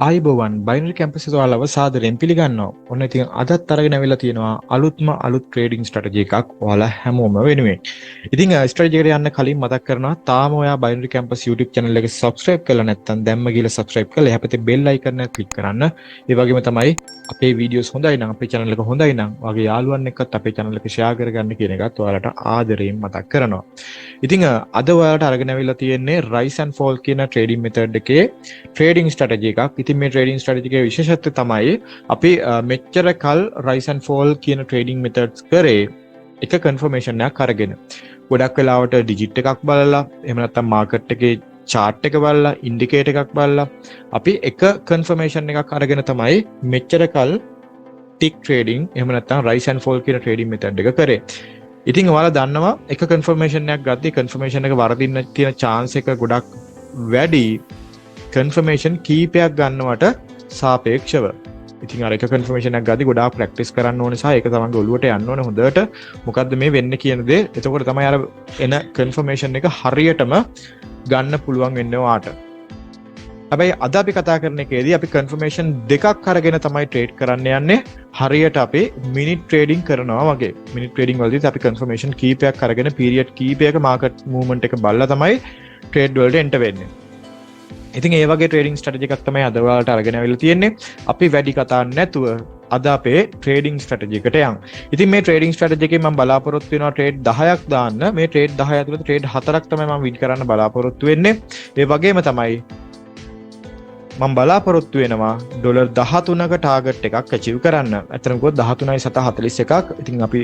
ආයිබෝවන් binary campus එකේ ඔයාලව සාදරයෙන් පිළිගන්නවා. ඔන්න ඉතින් අදත් අරගෙන අවිලා තියෙනවා අලුත් ට්‍රේඩින් ස්ට්‍රැටජි එකක් ඔයාලා හැමෝම වෙනුවෙන්. ඉතින් ස්ට්‍රැටජි එකට යන්න කලින් මතක් කරනවා තාම ඔයා බයිනරි කැම්පස් YouTube channel එක subscribe කරලා නැත්නම් දැම්ම ගිහලා subscribe කරලා එහා පැත්තේ bell icon එක click කරන්න. ඒ වගේම තමයි අපේ videos හොඳයි නම් අපේ channel එක හොඳයි නම් ඔයාගේ යාළුවන් එක්කත් අපේ channel එක share කරගන්න කියන එකත් ඔයාලට ආදරයෙන් මතක් කරනවා. ඉතින් අද ඔයාලට අරගෙන අවිලා තියෙන්නේ rise and fall කියන trading method එකේ trading strategy එකක්. ඉතින් මේ trading strategy එකේ විශේෂත්වය තමයි අපි මෙච්චර කල් rise and fall කියන trading methods කරේ එක confirmation එකක් අරගෙන. ගොඩක් වෙලාවට digit එකක් බලලා එහෙම නැත්නම් market එකේ chart එක බලලා indicator එකක් බලලා අපි එක confirmation එකක් අරගෙන තමයි මෙච්චර කල් tick trading එහෙම නැත්නම් rise and fall කියන trading method එක කරේ. ඉතින් ඔයාලා දන්නවා එක confirmation එකක් ගත්තී confirmation එක වරදින්න තියෙන chance එක ගොඩක් වැඩි confirmation කීපයක් ගන්නවට සාපේක්ෂව. ඉතින් අර එක confirmation එකක් ගද්දි ගොඩාක් practice කරන්න ඕනේ සහ ඒක තමන්ගේ ඔළුවට යන්න ඕනේ හොඳට. මොකද්ද මේ වෙන්නේ කියන දේ. එතකොට තමයි අර එන confirmation එක හරියටම ගන්න පුළුවන් වෙන්නේ ඔයාට. හැබැයි අද අපි කතා කරන එකේදී අපි confirmation දෙකක් අරගෙන තමයි trade කරන්න යන්නේ. හරියට අපි minute trading කරනවා වගේ. minute trading වලදී අපි confirmation කීපයක් අරගෙන period කීපයක market movement එක බලලා තමයි trade වලට enter වෙන්නේ. ඉතින් ඒ වගේ trading strategy එකක් තමයි අද ඔයාලට අරගෙන ආවිල්ලා තියෙන්නේ. අපි වැඩි කතා නැතුව අද අපේ trading strategy එකට යමු. ඉතින් මේ trading strategy එකේ මම බලාපොරොත්තු වෙනවා trade 10ක් දාන්න. මේ trade 10 ඇතුළත trade 4ක් තමයි මම win කරන්න බලාපොරොත්තු වෙන්නේ. ඒ වගේම තමයි මම බලාපොරොත්තු වෙනවා ඩොලර් 13ක ටාගට් එකක් achieve කරන්න. අතන ගොත් 13.41ක්. ඉතින් අපි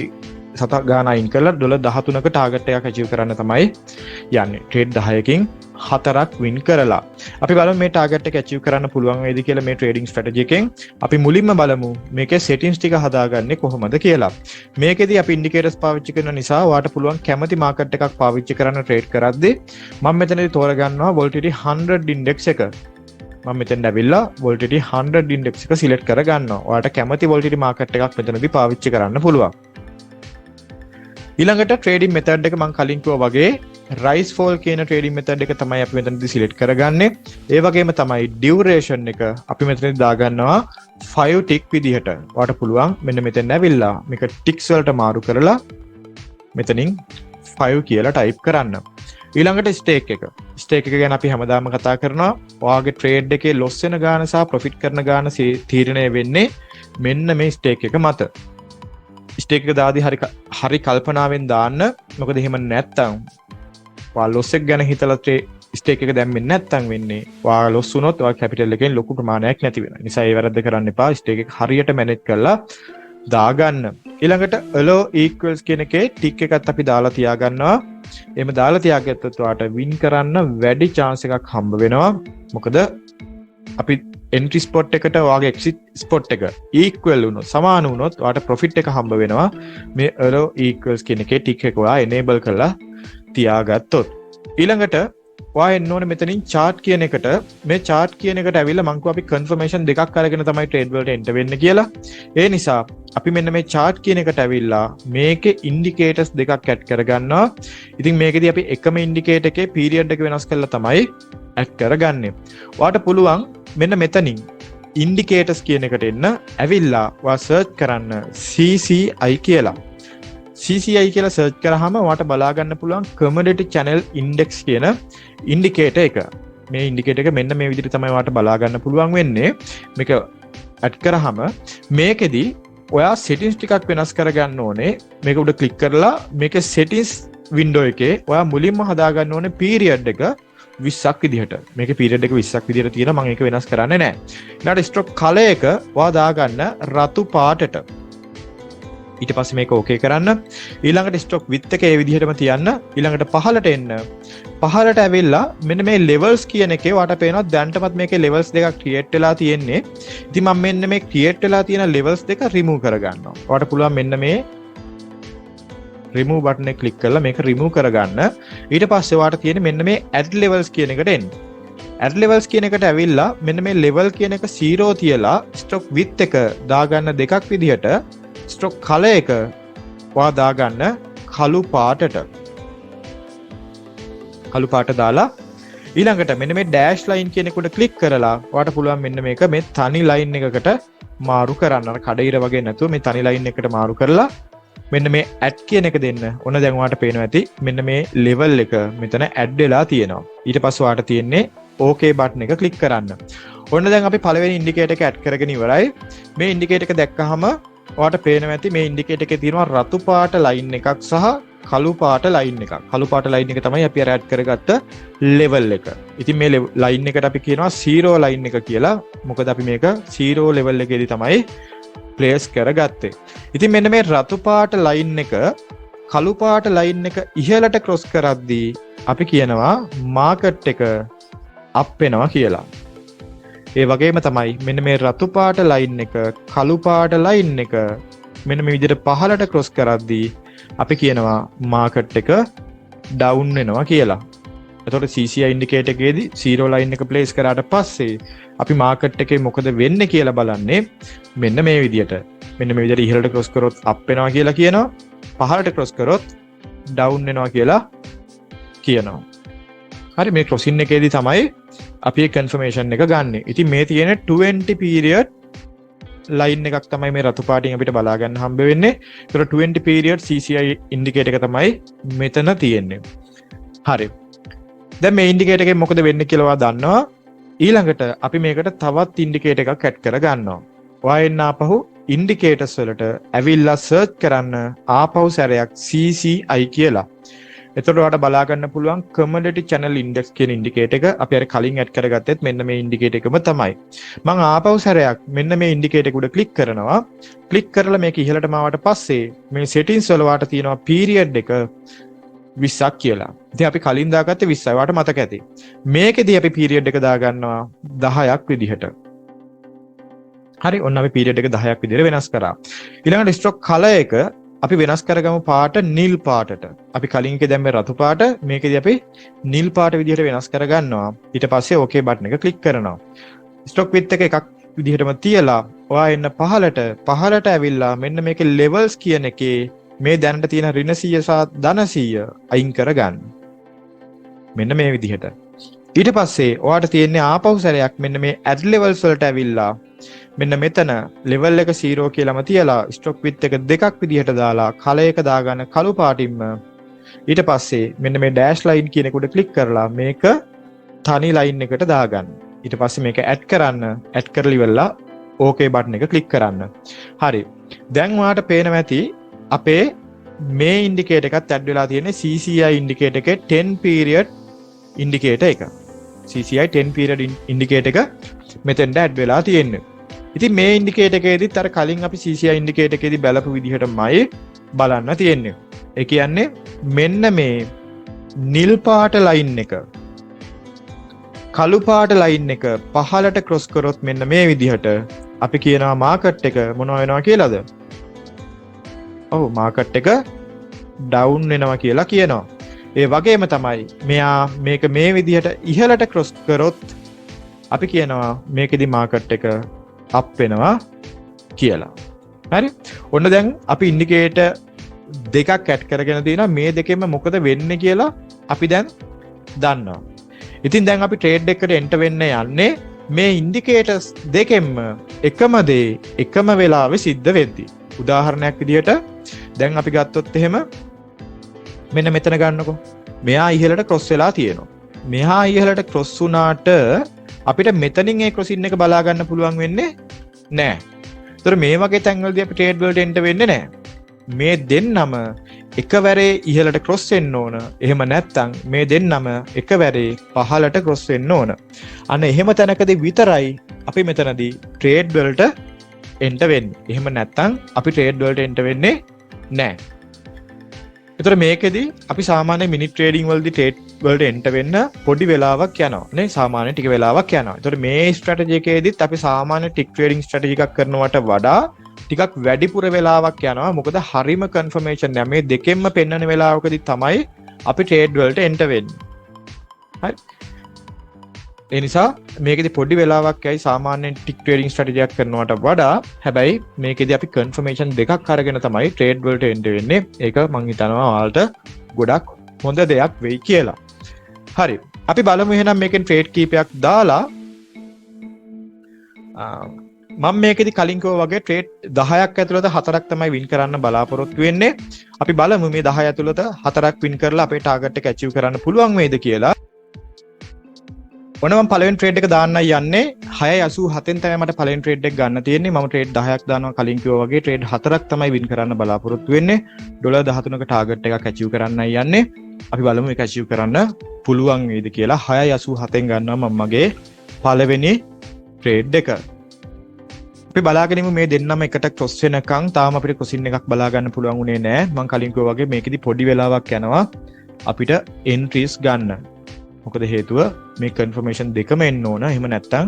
සත ගාන අයින් කරලා ඩොලර් 13ක ටාගට් එකක් achieve කරන්න තමයි යන්නේ. trade 10කින් 4ක් win කරලා. අපි බලමු මේ ටාගට් එක achieve කරන්න පුළුවන් වේද කියලා මේ trading strategy එකෙන්. අපි මුලින්ම බලමු මේකේ settings ටික හදාගන්නේ කොහොමද කියලා. මේකෙදී අපි indicators පාවිච්චි කරන නිසා ඔයාට පුළුවන් කැමති market එකක් පාවිච්චි කරන්න trade කරද්දී මම මෙතනදී තෝරගන්නවා volatility 100 index එක. මම මෙතෙන්ට ඇවිල්ලා volatility 100 index එක select කරගන්නවා. ඔයාට කැමති volatility market එකක් මෙතනදී පාවිච්චි කරන්න පුළුවන්. ඊළඟට trading method එක මම කලින් කිව්වා වගේ rise fall කියන trading method එක තමයි අපි මෙතනදී select කරගන්නේ. ඒ වගේම තමයි duration එක අපි මෙතනදී දාගන්නවා 5 tick විදිහට. ඔයාට පුළුවන් මෙන්න මෙතෙන් ඇවිල්ලා මේක ticks වලට මාරු කරලා මෙතනින් 5 කියලා type කරන්න. ඊළඟට stake එක. stake එක ගැන අපි හැමදාම කතා කරනවා. ඔයාගේ trade එකේ loss වෙන ගාන සහ profit කරන ගාන තීරණය වෙන්නේ මෙන්න මේ stake එක මත. stake එක දාදී හරි කල්පනාවෙන් දාන්න. මොකද එහෙම නැත්තම් ඔයා loss එක ගැන හිතලා stake එක දැම්මේ නැත්තම් වෙන්නේ ඔයා loss වුණොත් ඔයා capital එකෙන් ලොකු ප්‍රමාණයක් නැති වෙනවා. නිසා ඒ වැරද්ද කරන්න එපා. stake එක හරියට manage කරලා දාගන්න. ඊළඟට allow equals කියන එකේ tick එකත් අපි දාලා තියාගන්නවා. එහෙම දාලා තියාගත්තොත් ඔයාට win කරන්න වැඩි chance එකක් හම්බ වෙනවා. මොකද අපි entry spot එකට ඔයාගේ exit spot එක equal වුණොත් සමාන වුණොත් ඔයාට profit එක හම්බ වෙනවා. මේ allow equals කියන එකේ tick එක ඔයා enable කරලා තියාගත්තොත්. ඊළඟට ඔයා එන්න ඕනේ මෙතනින් chart කියන එකට. මේ chart කියන එකට ඇවිල්ලා මං කිව්වා අපි confirmation දෙකක් අරගෙන තමයි trade වලට enter වෙන්න කියලා. ඒ නිසා අපි මෙන්න මේ chart කියන එකට ඇවිල්ලා මේකේ indicators දෙකක් add කරගන්නවා. ඉතින් මේකෙදී අපි එකම indicator එකේ period එක වෙනස් කරලා තමයි add කරගන්නේ. ඔයාට පුළුවන් මෙන්න මෙතනින් indicators කියන එකට එන්න ඇවිල්ලා ඔයා search කරන්න CCI කියලා. CCI කියලා search කරාම ඔයාට බලා ගන්න පුළුවන් commodity channel index කියන indicator එක. මේ indicator එක මෙන්න මේ විදිහට තමයි ඔයාට බලා ගන්න පුළුවන් වෙන්නේ. මේක add කරාම මේකෙදී ඔයා settings ටිකක් වෙනස් කරගන්න ඕනේ. මේක උඩ click කරලා මේකේ settings window එකේ ඔයා මුලින්ම හදා ගන්න ඕනේ period එක 20ක් විදිහට. මේකේ period එක 20ක් විදිහට තියෙනවා. මම ඒක වෙනස් කරන්නේ නැහැ. ඊළඟට stroke color එක ඔයා දාගන්න රතු පාටට. ඊට පස්සේ මේක ඕකේ කරන්න. ඊළඟට stroke width එක ඒ විදිහටම තියන්න. ඊළඟට පහළට එන්න. පහළට ඇවිල්ලා මෙන්න මේ levels කියන එකේ ඔයාට පේනවා දැන්ටමත් මේකේ levels දෙකක් create වෙලා තියෙන්නේ. ඉතින් මම මෙන්න මේ create වෙලා තියෙන levels දෙක remove කරගන්නවා. ඔයාට පුළුවන් මෙන්න මේ remove button එක click කරලා මේක remove කරගන්න. ඊට පස්සේ ඔයාට තියෙන මෙන්න මේ add levels කියන එකට එන්න. add levels කියන එකට ඇවිල්ලා මෙන්න මේ level කියන එක 0 තියලා stroke width එක දාගන්න දෙකක් විදිහට stroke color එක ඔයා දාගන්න කළු පාටට. කළු පාට දාලා ඊළඟට මෙන්න මේ ඩෑෂ් ලයින් කියන එකට ක්ලික් කරලා ඔයාට පුළුවන් මෙන්න මේක මේ තනි ලයින් එකකට මාරු කරන්න. අර කඩිර වගේ නැතුව මේ තනි ලයින් එකට මාරු කරලා මෙන්න මේ ඇඩ් කියන එක දෙන්න. ඔන්න දැන් ඔයාට පේනවා ඇති මෙන්න මේ ලෙවල් එක මෙතන ඇඩ් වෙලා තියෙනවා. ඊට පස්සේ ඔයාට තියෙන්නේ ඕකේ බටන් එක ක්ලික් කරන්න. ඔන්න දැන් අපි පළවෙනි ඉන්ඩිකේටර් එක ඇඩ් කරගෙන ඉවරයි. මේ ඉන්ඩිකේටර් එක දැක්කහම ඔයාට පේනවා ඇති මේ ඉන්ඩිකේටර් එකේ තියෙනවා රතු පාට ලයින් එකක් සහ කළු පාට ලයින් එකක්. කළු පාට ලයින් එක තමයි අපි අර ඇඩ් කරගත්ත ලෙවල් එක. ඉතින් මේ ලයින් එකට අපි කියනවා 0 ලයින් එක කියලා. මොකද අපි මේක 0 ලෙවල් එකේදී තමයි ප්ලේස් කරගත්තේ. ඉතින් මෙන්න මේ රතු පාට ලයින් එක කළු පාට ලයින් එක ඉහළට ක්‍රොස් කරද්දී අපි කියනවා මාකට් එක අප් වෙනවා කියලා. ඒ වගේම තමයි මෙන්න මේ රතු පාට ලයින් එක කළු පාට ලයින් එක මෙන්න මේ විදිහට පහළට ක්‍රොස් කරද්දී අපි කියනවා මාකට් එක ඩවුන් වෙනවා කියලා. එතකොට CCI ඉන්ඩිකේටර් එකේදී 0 ලයින් එක ප්ලේස් කරාට පස්සේ අපි මාකට් එකේ මොකද වෙන්නේ කියලා බලන්නේ මෙන්න මේ විදිහට. මෙන්න මේ විදිහට ඉහළට ක්‍රොස් කරොත් අප් වෙනවා කියලා කියනවා. පහළට ක්‍රොස් කරොත් ඩවුන් වෙනවා කියලා කියනවා. හරි මේ ක්‍රොසින් එකේදී තමයි අපි ඒ කන්ෆර්මේෂන් එක ගන්නෙ. ඉතින් මේ තියෙන 20 පීරියඩ් ලයින් එකක් තමයි මේ රතු පාටින් අපිට බලා ගන්න හම්බ වෙන්නේ. ඒතර 20 පීරියඩ් CCI ඉන්ඩිකේටර් එක තමයි මෙතන තියෙන්නේ. හරි. දැන් මේ ඉන්ඩිකේටර් එකෙන් මොකද වෙන්නේ කියලා ඔයා දන්නවා. ඊළඟට අපි මේකට තවත් ඉන්ඩිකේටර් එකක් ඇඩ් කර ගන්නවා. ඔයා එන්න ආපහු ඉන්ඩිකේටර්ස් වලට ඇවිල්ලා සර්ච් කරන්න ආපහු සැරයක් CCI කියලා. එතකොට ඔයාලට බලා ගන්න පුළුවන් commodity channel index කියන ඉන්ඩිකේටර් එක අපි අර කලින් ඇඩ් කරගත්තෙත් මෙන්න මේ ඉන්ඩිකේටර් එකම තමයි. මම ආපහු සැරයක් මෙන්න මේ ඉන්ඩිකේටර් එක උඩ ක්ලික් කරනවා. ක්ලික් කරලා මේක ඉහළටම ආවට පස්සේ මේ settings වල වාට තියෙනවා period එක 20ක් කියලා. ඉතින් අපි කලින් දාගත්තේ 20යි. වාට මතක ඇති. මේකෙදී අපි period එක දාගන්නවා 10ක් විදිහට. හරි ඔන්න අපි period එක 10ක් විදිහට වෙනස් කරා. ඊළඟට stroke color එක අපි වෙනස් කරගමු පාට නිල් පාටට. අපි කලින් එකේ දැම්මේ රතු පාට, මේකෙදී අපි නිල් පාට විදිහට වෙනස් කරගන්නවා. ඊට පස්සේ OK බටන් එක ක්ලික් කරනවා. ස්ටොක් විත් එක එකක් විදිහටම තියලා ඔයා එන්න පහළට ඇවිල්ලා මෙන්න මේකේ levels කියන එකේ මේ දැනට තියෙන ඍණ 100 සහ ධන 100 අයින් කරගන්න. මෙන්න මේ විදිහට. ඊට පස්සේ ඔයාට තියෙන්නේ ආපහු සැරයක් මෙන්න මේ add levels වලට ඇවිල්ලා මෙන්න මෙතන level එක 0 කියලාම තියලා stroke width එක දෙකක් විදිහට දාලා color එක දාගන්න කළු පාටින්ම. ඊට පස්සේ මෙන්න මේ dash line කියන එකට ක්ලික් කරලා මේක තනි line එකට දාගන්න. ඊට පස්සේ මේක add කරන්න. add කරලා ඉවරලා OK බටන් එක ක්ලික් කරන්න. හරි. දැන් ඔයාට පේනවා ඇති අපේ මේ ඉන්ඩිකේටර් එකත් ඇඩ් වෙලා තියෙන්නේ CCI ඉන්ඩිකේටර් එකේ 10 period ඉන්ඩිකේටර් එක. CCI 10 period ඉන්ඩිකේටර් එක මෙතෙන්ට ඇඩ් වෙලා තියෙන්නේ. ඉතින් මේ ඉන්ඩිකේටර් එකේදීත් අර කලින් අපි CCI ඉන්ඩිකේටර් එකේදී බලපු විදිහටමයි බලන්න තියෙන්නේ. ඒ කියන්නේ මෙන්න මේ නිල් පාට ලයින් එක කළු පාට ලයින් එක පහළට ක්‍රොස් කරොත් මෙන්න මේ විදිහට අපි කියනවා මාකට් එක මොනවා වෙනවා කියලාද? ඔව් මාකට් එක ඩවුන් වෙනවා කියලා කියනවා. ඒ වගේම තමයි මෙයා මේක මේ විදිහට ඉහළට ක්‍රොස් කරොත් අපි කියනවා මේකෙදි මාකට් එක අප් වෙනවා කියලා. හරි. ඔන්න දැන් අපි ඉන්ඩිකේටර් දෙකක් ඇඩ් කරගෙන දිනවා. මේ දෙකෙන්ම මොකද වෙන්නේ කියලා අපි දැන් දන්නවා. ඉතින් දැන් අපි ට්‍රේඩ් එකකට එන්ටර් වෙන්න යන්නේ මේ ඉන්ඩිකේටර්ස් දෙකෙන්ම එකම දේ එකම වෙලාවෙ සිද්ධ වෙද්දී. උදාහරණයක් විදිහට දැන් අපි ගත්තොත් එහෙම මෙන්න මෙතන ගන්නකො. මෙයා ඉහළට ක්‍රොස් වෙලා තියෙනවා. මෙහා ඉහළට ක්‍රොස් වුණාට අපිට මෙතනින් ඒ ක්‍රොසින් එක බලා ගන්න පුළුවන් වෙන්නේ නැහැ. ඒතර මේ වගේ තැන්වලදී අපි ට්‍රේඩ් වලට එන්ටර් වෙන්නේ නැහැ. මේ දෙන්නම එකවරේ ඉහළට ක්‍රොස් වෙන්න ඕන. එහෙම නැත්නම් මේ දෙන්නම එකවරේ පහළට ක්‍රොස් වෙන්න ඕන. අන්න එහෙම තැනකදී විතරයි අපි මෙතනදී ට්‍රේඩ් වලට එන්ටර් වෙන්නේ. එහෙම නැත්නම් අපි ට්‍රේඩ් වලට එන්ටර් වෙන්නේ නැහැ. ඒතර මේකෙදි අපි සාමාන්‍ය මිනිත් ට්‍රේඩින් වලදී ට්‍රේඩ් වලට එන්ටර් වෙන්න පොඩි වෙලාවක් යනවා නේ. සාමාන්‍ය ටික වෙලාවක් යනවා. ඒතර මේ ස්ට්‍රැටජි එකේදීත් අපි සාමාන්‍ය ටික් ට්‍රේඩින් ස්ට්‍රැටජි එකක් කරනවට වඩා ටිකක් වැඩිපුර වෙලාවක් යනවා. මොකද හරිම කන්ෆර්මේෂන් නෑ. මේ දෙකෙන්ම පෙන්වන වෙලාවකදී තමයි අපි ට්‍රේඩ් වලට එන්ටර් වෙන්නේ. හරි. ඒ නිසා මේකෙදි පොඩි වෙලාවක් යයි සාමාන්‍යයෙන් ටික් ට්‍රේඩින් ස්ට්‍රැටජි එකක් කරනවට වඩා. හැබැයි මේකෙදි අපි කන්ෆර්මේෂන් දෙකක් අරගෙන තමයි ට්‍රේඩ් වලට එන්ටර් වෙන්නේ. ඒක මම හිතනවා ඔයාලට ගොඩක් හොඳ දෙයක් වෙයි කියලා. හරි. අපි බලමු එහෙනම් මේකෙන් ට්‍රේඩ් කීපයක් දාලා මම මේකෙදි කලින් කිව්වා වගේ ට්‍රේඩ් 10ක් ඇතුළත 4ක් තමයි වින් කරන්න බලාපොරොත්තු වෙන්නේ. අපි බලමු මේ 10 ඇතුළත 4ක් වින් කරලා අපේ ටාගට් එක ඇචීව් කරන්න පුළුවන් වේද කියලා. ඔන්න මම පළවෙනි ට්‍රේඩ් එක දාන්නයි යන්නේ. 6.87න් තමයි මට පළවෙනි ට්‍රේඩ් එක ගන්න තියෙන්නේ. මම ට්‍රේඩ් 10ක් දානවා කලින් කිව්වා වගේ ට්‍රේඩ් 4ක් තමයි වින් කරන්න බලාපොරොත්තු වෙන්නේ. $13ක ටාගට් එකක් ඇචීව් කරන්නයි යන්නේ. අපි බලමු ඒක ඇචීව් කරන්න පුළුවන් වේද කියලා. 6.87න් ගන්නවා මම මගේ පළවෙනි ට්‍රේඩ් එක. අපි බලාගෙන ඉමු මේ දෙන්නම එකට ක්‍රොස් වෙනකන්. තාම අපිට ක්‍රොසින් එකක් බලා ගන්න පුළුවන් උනේ නැහැ. මම කලින් කිව්වා වගේ මේකෙදි පොඩි වෙලාවක් යනවා අපිට එන්ට්‍රීස් ගන්න. මොකද හේතුව මේ කන්ෆර්මේෂන් දෙකම එන්න ඕන. එහෙම නැත්නම්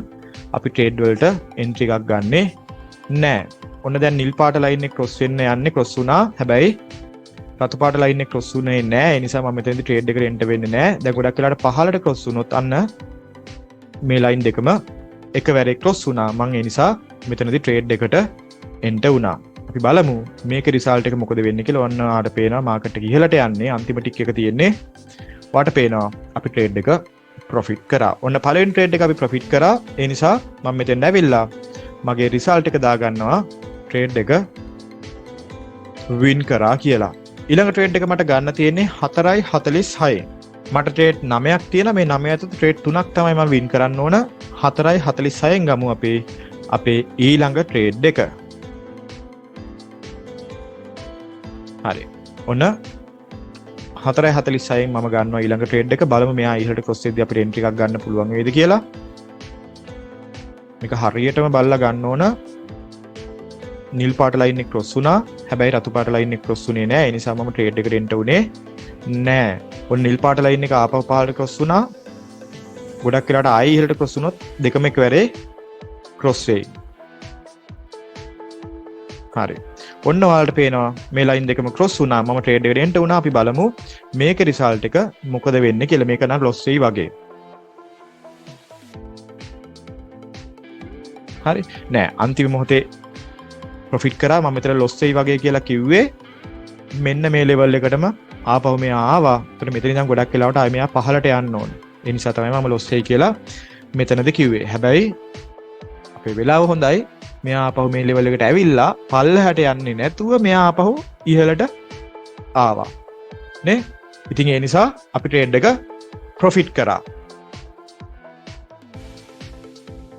අපි ට්‍රේඩ් වලට එන්ට්‍රි එකක් ගන්නෙ නැහැ. ඔන්න දැන් නිල් පාට ලයින් එක ක්‍රොස් වෙන්න යන්නේ. ක්‍රොස් වුණා. හැබැයි රතු පාට ලයින් එක ක්‍රොස් වුණේ නැහැ. ඒ නිසා මම මෙතනදී ට්‍රේඩ් එකට එන්ටර් වෙන්නේ නැහැ. දැන් ගොඩක් වෙලාවට පහළට ක්‍රොස් වුණොත් අන්න මේ ලයින් දෙකම එකවරේ ක්‍රොස් වුණා. මම ඒ නිසා මෙතනදී ට්‍රේඩ් එකට එන්ටර් වුණා. අපි බලමු මේකේ රිසල්ට් එක මොකද වෙන්නේ කියලා. ඔන්න ආට පේනවා මාකට් එක ඉහළට යන්නේ. අන්තිම ටික් එක තියෙන්නේ. වාට පේනවා අපි ට්‍රේඩ් එක ප්‍රොෆිට් කරා. ඔන්න පළවෙනි ට්‍රේඩ් එක අපි ප්‍රොෆිට් කරා. ඒ නිසා මම මෙතෙන් ඇවිල්ලා මගේ රිසල්ට් එක දාගන්නවා ට්‍රේඩ් එක වින් කරා කියලා. ඊළඟ ට්‍රේඩ් එක මට ගන්න තියෙන්නේ 4.46. මට ට්‍රේඩ් 9ක් තියෙනවා. මේ 9 ඇතුළත ට්‍රේඩ් 3ක් තමයි මම වින් කරන්න ඕන. 4.46න් ගමු අපේ ඊළඟ ට්‍රේඩ් එක. හරි. ඔන්න 4.46න් මම ගන්නවා ඊළඟ ට්‍රේඩ් එක. බලමු මෙයා ඉහළට ක්‍රොස් වෙද්දී අපිට එන්ට්‍රි එකක් ගන්න පුළුවන් වේද කියලා. මේක හරියටම බලලා ගන්න ඕන. නිල් පාට ලයින් එක ක්‍රොස් වුණා. හැබැයි රතු පාට ලයින් එක ක්‍රොස් වුණේ නැහැ. ඒ නිසා මම ට්‍රේඩ් එකට එන්ටර් වුණේ නැහැ. ඔන්න නිල් පාට ලයින් එක ආපහු පහළට ක්‍රොස් වුණා. ගොඩක් වෙලාවට ආයි ඉහළට ක්‍රොස් වුණොත් දෙකම එකවරේ ක්‍රොස් වෙයි. හරි. ඔන්න ඔයාලට පේනවා මේ ලයින් දෙකම ක්‍රොස් වුණා. මම ට්‍රේඩ් එකට එන්ටර් වුණා. අපි බලමු මේකේ රිසල්ට් එක මොකද වෙන්නේ කියලා. මේක නම් ලොස් වෙයි වගේ. හරි. නෑ අන්තිම මොහොතේ ප්‍රොෆිට් කරා. මම මෙතන ලොස් වෙයි වගේ කියලා කිව්වේ මෙන්න මේ ලෙවල් එකටම ආපහු මෙයා ආවා. එතකොට මෙතන ඉඳන් ගොඩක් වෙලාවට ආයෙ මෙයා පහළට යන්න ඕන. ඒ නිසා තමයි මම ලොස් වෙයි කියලා මෙතනද කිව්වේ. හැබැයි අපේ වෙලාව හොඳයි. මෙයා ආපහු මේ ලෙවල් එකට ඇවිල්ලා පල්ලෙහාට යන්නේ නැතුව මෙයා ආපහු ඉහළට ආවා. නේ? ඉතින් ඒ නිසා අපි ට්‍රේඩ් එක ප්‍රොෆිට් කරා.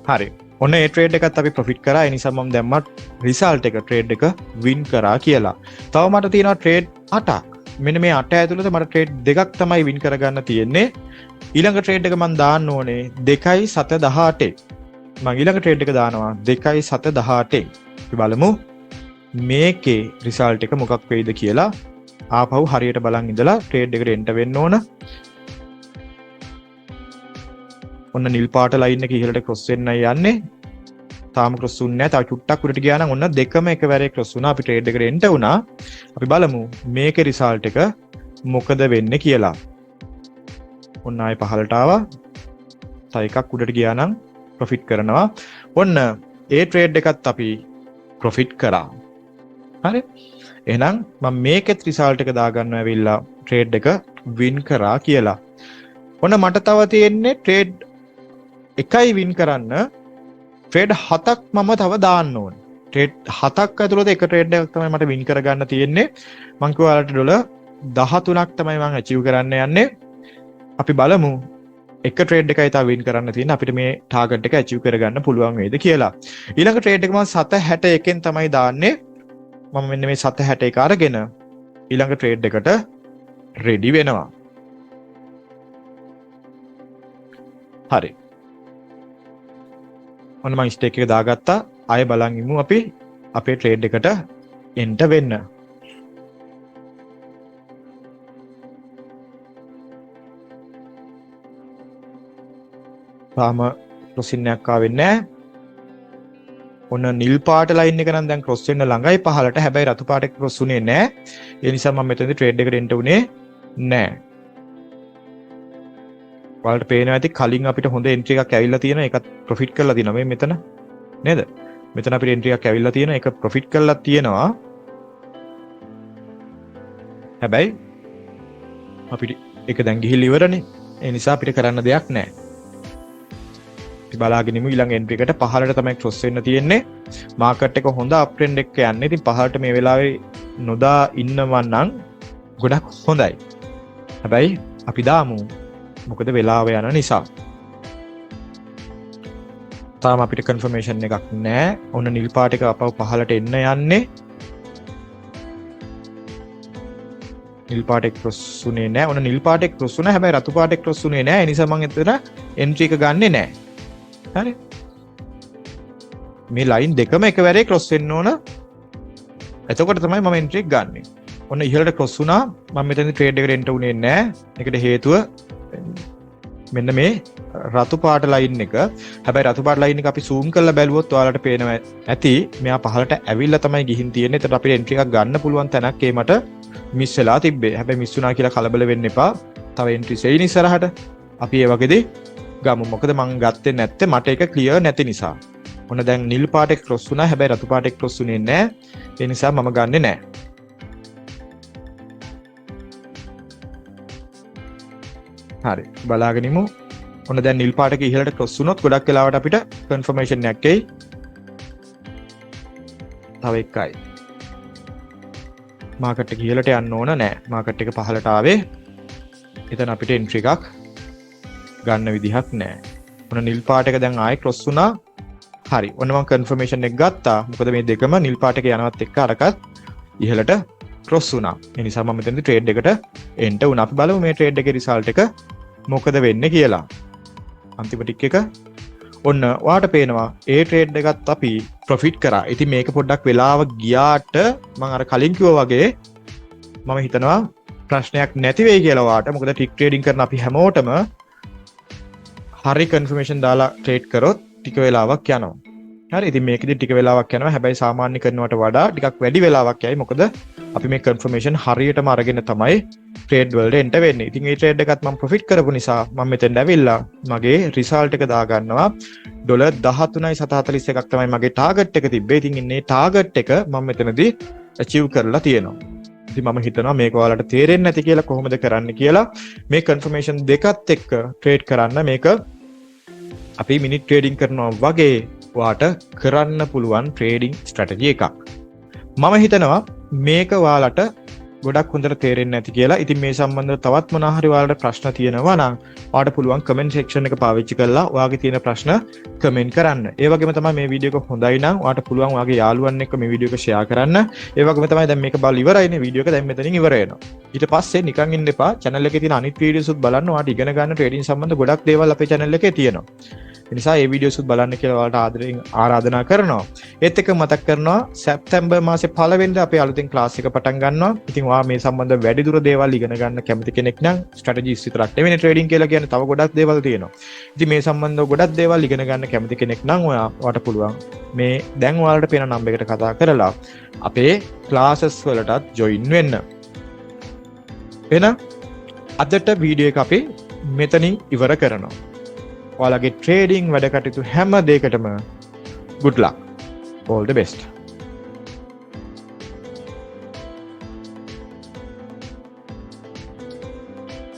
හරි. ඔන්න ඒ ට්‍රේඩ් එකත් අපි ප්‍රොෆිට් කරා. ඒ නිසා මම දැම්මා රිසල්ට් එක ට්‍රේඩ් එක වින් කරා කියලා. තව මට තියෙනවා ට්‍රේඩ් 8ක්. මෙන්න මේ 8 ඇතුළත මට ට්‍රේඩ් දෙකක් තමයි වින් කරගන්න තියෙන්නේ. ඊළඟ ට්‍රේඩ් එක මම දාන්න ඕනේ 2.718. මම ඊළඟ ට්‍රේඩ් එක දානවා 2.718. අපි බලමු මේකේ රිසල්ට් එක මොකක් වෙයිද කියලා. ආපහු හරියට බලන් ඉඳලා ට්‍රේඩ් එකට එන්ටර් වෙන්න ඕන. ඔන්න නිල් පාට ලයින් එක ඉහළට ක්‍රොස් වෙන්නයි යන්නේ. තාම ක්‍රොස් වුන්නේ නැහැ. තව චුට්ටක් උඩට ගියා නම් ඔන්න දෙකම එකවරේ ක්‍රොස් වුණා. අපි ට්‍රේඩ් එකට එන්ටර් වුණා. අපි බලමු මේකේ රිසල්ට් එක මොකද වෙන්නේ කියලා. ඔන්න ආයෙ පහළට ආවා. තව එකක් උඩට ගියා නම් ප්‍රොෆිට් කරනවා. ඔන්න ඒ ට්‍රේඩ් එකත් අපි ප්‍රොෆිට් කරා. හරි. එහෙනම් මම මේකෙත් රිසල්ට් එක දාගන්නවා ඇවිල්ලා ට්‍රේඩ් එක වින් කරා කියලා. ඔන්න මට තව තියෙන්නේ ට්‍රේඩ් එකයි වින් කරන්න ට්‍රේඩ් 7ක් මම තව දාන්න ඕනේ. ට්‍රේඩ් 7ක් ඇතුළත එක ට්‍රේඩ් එකක් තමයි මට වින් කරගන්න තියෙන්නේ. මං කිව්වා ඔයාලට ඩොලර් 13ක් තමයි මම අචීව් කරන්න යන්නේ. අපි බලමු එක ට්‍රේඩ් එකයි තව වින් කරන්න තියෙන අපිට මේ ටාගට් එක ඇචීව් කරගන්න පුළුවන් වේද කියලා. ඊළඟ ට්‍රේඩ් එක මම 761න් තමයි දාන්නේ. මම මෙන්න මේ 761 අරගෙන ඊළඟ ට්‍රේඩ් එකට රෙඩි වෙනවා. හරි. ඔන්න මම ස්ටේක් එක දාගත්තා. ආයෙ බලන් ඉමු අපි අපේ ට්‍රේඩ් එකට එන්ටර් වෙන්න. තාම ක්‍රොසින් එකක් ආවෙන්නේ නැහැ. ඔන්න නිල් පාට ලයින් එක නම් දැන් ක්‍රොස් වෙන්න ළඟයි පහළට. හැබැයි රතු පාට එක ක්‍රොස් වුණේ නැහැ. ඒ නිසා මම මෙතනදී ට්‍රේඩ් එකට එන්ටර් වුණේ නැහැ. ඔයාලට පේනවා ඇති කලින් අපිට හොඳ එන්ට්‍රි එකක් ඇවිල්ලා තියෙනවා. ඒකත් ප්‍රොෆිට් කරලා තියෙනවා මේ මෙතන. නේද? මෙතන අපිට එන්ට්‍රි එකක් ඇවිල්ලා තියෙනවා. ඒක ප්‍රොෆිට් කරලා තියෙනවා. හැබැයි අපිට ඒක දැන් ගිහිල්ලා ඉවරනේ. ඒ නිසා අපිට කරන්න දෙයක් නැහැ. අපි බලාගෙන ඉමු ඊළඟ එන්ට්‍රි එකට පහළට තමයි ක්‍රොස් වෙන්න තියෙන්නේ. මාකට් එක හොඳ අප් ට්‍රෙන්ඩ් එකක යන්නේ. ඉතින් පහළට මේ වෙලාවේ නොදා ඉන්නවා නම් ගොඩක් හොඳයි. හැබැයි අපි දාමු. මොකද වෙලාව යන නිසා. තාම අපිට කන්ෆර්මේෂන් එකක් නැහැ. ඔන්න නිල් පාට එක අපව පහළට එන්න යන්නේ. නිල් පාට එක ක්‍රොස් උනේ නැහැ. ඔන්න නිල් පාට එක ක්‍රොස් වුණා. හැබැයි රතු පාට එක ක්‍රොස් උනේ නැහැ. ඒ නිසා මම එතන එන්ට්‍රි එක ගන්නෙ නැහැ. හරි. මේ ලයින් දෙකම එකවරේ ක්‍රොස් වෙන්න ඕන. එතකොට තමයි මම එන්ට්‍රි එක ගන්නෙ. ඔන්න ඉහළට ක්‍රොස් වුණා. මම මෙතනදී ට්‍රේඩ් එකට එන්න උනේ නැහැ. ඒකට හේතුව මෙන්න මේ රතු පාට ලයින් එක. හැබැයි රතු පාට ලයින් එක අපි zoom කරලා බැලුවොත් ඔයාලට පේනවා ඇති මෙයා පහළට ඇවිල්ලා තමයි ගිහින් තියෙන්නේ. එතකොට අපිට එන්ට්‍රි එකක් ගන්න පුළුවන් තැනක් ඒ මට මිස් වෙලා තිබ්බේ. හැබැයි මිස් වුණා කියලා කලබල වෙන්න එපා. තව එන්ට්‍රිස් එයින් ඉස්සරහට. අපි ඒ වගේදී ගමු. මොකද මං ගත්තේ නැත්තේ මට ඒක ක්ලියර් නැති නිසා. ඔන්න දැන් නිල් පාට එක ක්‍රොස් වුණා. හැබැයි රතු පාට එක ක්‍රොස් වුණේ නැහැ. ඒ නිසා මම ගන්නෙ නැහැ. හරි. බලාගෙන ඉමු. ඔන්න දැන් නිල් පාට එක ඉහළට ක්‍රොස් වුණොත් ගොඩක් වෙලාවට අපිට කන්ෆර්මේෂන් එකක් එයි. තව එකයි. මාකට් එක ඉහළට යන්න ඕන නෑ. මාකට් එක පහළට ආවේ. එතන අපිට එන්ට්‍රි එකක් ගන්න විදිහක් නෑ. ඔන්න නිල් පාට එක දැන් ආයේ ක්‍රොස් වුණා. හරි. ඔන්න මම කන්ෆර්මේෂන් එක ගත්තා. මොකද මේ දෙකම නිල් පාට එක යනවත් එක්ක අරකට ඉහළට ක්‍රොස් වුණා. ඒ නිසා මම මෙතනදී ට්‍රේඩ් එකට එන්ටර් වුණා. අපි බලමු මේ ට්‍රේඩ් එකේ රිසල්ට් එක මොකද වෙන්නේ කියලා. අන්තිම ටික් එක ඔන්න ඔයාට පේනවා ඒ ට්‍රේඩ් එකත් අපි ප්‍රොෆිට් කරා. ඉතින් මේක පොඩ්ඩක් වෙලාව ගියාට මම අර කලින් කිව්වා වගේ මම හිතනවා ප්‍රශ්නයක් නැති වෙයි කියලා ඔයාට. මොකද ටික් ට්‍රේඩින් කරන අපි හැමෝටම හරි කන්ෆර්මේෂන් දාලා ට්‍රේඩ් කරොත් ටික වෙලාවක් යනවා. හරි. ඉතින් මේකෙදි ටික වෙලාවක් යනවා. හැබැයි සාමාන්‍ය කරනවට වඩා ටිකක් වැඩි වෙලාවක් යයි. මොකද අපි මේ කන්ෆර්මේෂන් හරියටම අරගෙන තමයි ට්‍රේඩ් වලට එන්ටර් වෙන්නේ. ඉතින් මේ ට්‍රේඩ් එකත් මම ප්‍රොෆිට් කරපු නිසා මම මෙතෙන්ට ඇවිල්ලා මගේ රිසල්ට් එක දා ගන්නවා. ඩොලර් 13.41ක් තමයි මගේ ටාගට් එක තිබ්බේ. ඉතින් ඉන්නේ ටාගට් එක මම මෙතනදී අචීව් කරලා තියෙනවා. ඉතින් මම හිතනවා මේක ඔයාලට තේරෙන්නේ නැති කියලා කොහොමද කරන්න කියලා. මේ කන්ෆර්මේෂන් දෙකත් එක්ක ට්‍රේඩ් කරන්න මේක අපි මිනිත් ට්‍රේඩින් කරනවා වගේ ඔයාට කරන්න පුළුවන් ට්‍රේඩින් ස්ට්‍රැටජි එකක්. මම හිතනවා මේක ඔයාලට ගොඩක් හොඳට තේරෙන්නේ නැති කියලා. ඉතින් මේ සම්බන්ධව තවත් මොනවා හරි ඔයාලට ප්‍රශ්න තියෙනවා නම් ඔයාලට පුළුවන් කමෙන්ට් සෙක්ෂන් එක පාවිච්චි කරලා ඔයාගේ තියෙන ප්‍රශ්න කමෙන්ට් කරන්න. ඒ වගේම තමයි මේ වීඩියෝ එක හොඳයි නම් ඔයාලට පුළුවන් ඔයාගේ යාළුවන් එක්ක මේ වීඩියෝ එක ෂෙයා කරන්න. ඒ වගේම තමයි දැන් මේක බලලා ඉවරයිනේ වීඩියෝ එක දැන් මෙතනින් ඉවර වෙනවා. ඊට පස්සේ නිකන් ඉන්න එපා. channel එකේ තියෙන අනිත් වීඩියෝස් උත් බලන්න. ඔයාලට ඉගෙන ගන්න ට්‍රේඩින් සම්බන්ධ ගොඩක් දේවල් අපේ channel එකේ තියෙනවා. ඒ නිසා මේ වීඩියෝස් උත් බලන්න කියලා ඔයාලට ආදරෙන් ආරාධනා කරනවා. ඒත් එක්ක මතක් කරනවා සැප්තැම්බර් මාසේ 1 වෙනිදා අපේ අලුතෙන් ක්ලාස් එක පටන් ගන්නවා. ඉතින් ඔයා මේ සම්බන්ධව වැඩිදුර දේවල් ඉගෙන ගන්න කැමති කෙනෙක් නම් ස්ට්‍රැටජිස් විතරක් නෙවෙයි ට්‍රේඩින් කියලා කියන්නේ තව ගොඩක් දේවල් තියෙනවා. ඉතින් මේ සම්බන්ධව ගොඩක් දේවල් ඉගෙන ගන්න කැමති කෙනෙක් නම් ඔයාට පුළුවන් මේ දැන් ඔයාලට පේන නම්බර් එකට කතා කරලා අපේ ක්ලාසස් වලටත් ජොයින් වෙන්න. එහෙනම් අදට වීඩියෝ එක අපි මෙතනින් ඉවර කරනවා. ඔයාලගේ ට්‍රේඩින් වැඩ කටයුතු හැම දෙයකටම good luck. All the best.